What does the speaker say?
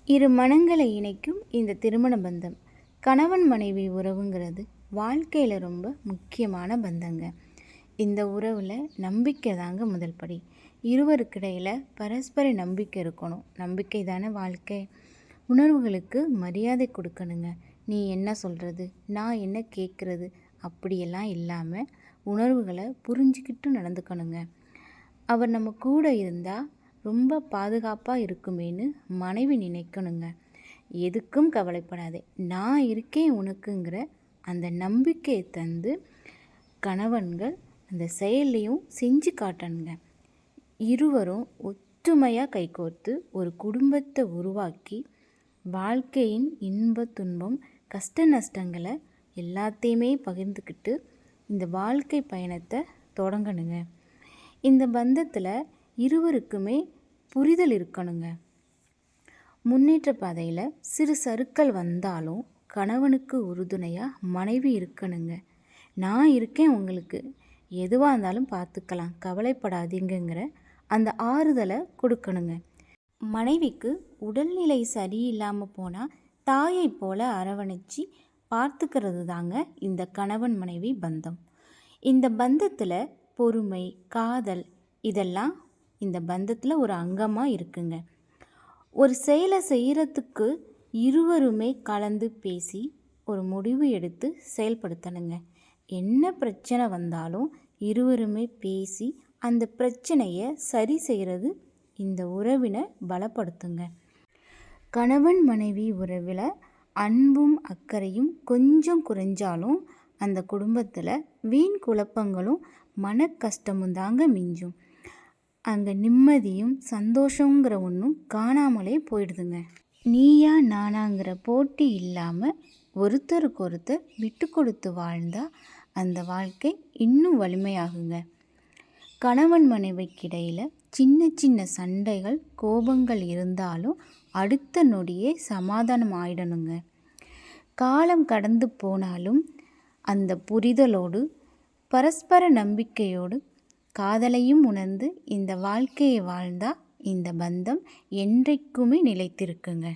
இரு மனங்களை இணைக்கும் இந்த திருமண பந்தம், கணவன் மனைவி உறவுங்கிறது வாழ்க்கையில் ரொம்ப முக்கியமான பந்தங்க. இந்த உறவில் நம்பிக்கை தாங்க முதல் படி. இருவருக்கிடையில் பரஸ்பர நம்பிக்கை இருக்கணும். நம்பிக்கை தானே வாழ்க்கை. உணர்வுகளுக்கு மரியாதை கொடுக்கணுங்க. நீ என்ன சொல்கிறது, நான் என்ன கேட்குறது, அப்படியெல்லாம் இல்லாமல் உணர்வுகளை புரிஞ்சுக்கிட்டு நடந்துக்கணுங்க. அவர் நம்ம கூட இருந்தால் ரொம்ப பாதுகாப்பாக இருக்குமேன்னு மனைவி நினைக்கணுங்க. எதுக்கும் கவலைப்படாதே, நான் இருக்கேன் உனக்குங்கிற அந்த நம்பிக்கையை தந்து கணவன்கள் அந்த செயலையும் செஞ்சு காட்டணுங்க. இருவரும் ஒற்றுமையாக கைகோர்த்து ஒரு குடும்பத்தை உருவாக்கி வாழ்க்கையின் இன்ப துன்பம் கஷ்ட நஷ்டங்களை எல்லாத்தையுமே பகிர்ந்துக்கிட்டு இந்த வாழ்க்கை பயணத்தை தொடங்கணுங்க. இந்த பந்தத்தில் இருவருக்குமே புரிதல் இருக்கணுங்க. முன்னேற்ற பாதையில் சிறு சறுக்கல் வந்தாலும் கணவனுக்கு உறுதுணையாக மனைவி இருக்கணுங்க. நான் இருக்கேன் உங்களுக்கு, எதுவாக இருந்தாலும் பார்த்துக்கலாம், கவலைப்படாதீங்கிற அந்த ஆறுதலை கொடுக்கணுங்க. மனைவிக்கு உடல்நிலை சரியில்லாமல் போனால் தாயை போல அரவணைச்சி பார்த்துக்கிறது தாங்க இந்த கணவன் மனைவி பந்தம். இந்த பந்தத்தில் பொறுமை, காதல் இதெல்லாம் இந்த பந்தத்தில் ஒரு அங்கமாக இருக்குங்க. ஒரு செயலை செய்கிறதுக்கு இருவருமே கலந்து பேசி ஒரு முடிவு எடுத்து செயல்படுத்தணுங்க. என்ன பிரச்சனை வந்தாலும் இருவருமே பேசி அந்த பிரச்சனையை சரி செய்கிறது இந்த உறவினை பலப்படுத்துங்க. கணவன் மனைவி உறவில் அன்பும் அக்கறையும் கொஞ்சம் குறைஞ்சாலும் அந்த குடும்பத்தில் வீண் குழப்பங்களும் மன கஷ்டமும் தாங்க மிஞ்சும். அங்கே நிம்மதியும் சந்தோஷங்கிற ஒன்றும் காணாமலே போயிடுதுங்க. நீயா நானாங்கிற போட்டி இல்லாமல் ஒருத்தருக்கு ஒருத்தர் விட்டு கொடுத்து வாழ்ந்தால் அந்த வாழ்க்கை இன்னும் வலிமையாகுங்க. கணவன் மனைவிக்கிடையில் சின்ன சின்ன சண்டைகள், கோபங்கள் இருந்தாலும் அடுத்த நொடியே சமாதானம் ஆயிடணுங்க. காலம் கடந்து போனாலும் அந்த புரிதலோடு பரஸ்பர நம்பிக்கையோடு காதலையும் உணர்ந்து இந்த வாழ்க்கையை வாழ்ந்தால் இந்த பந்தம் என்றைக்குமே நிலைத்திருக்குங்க.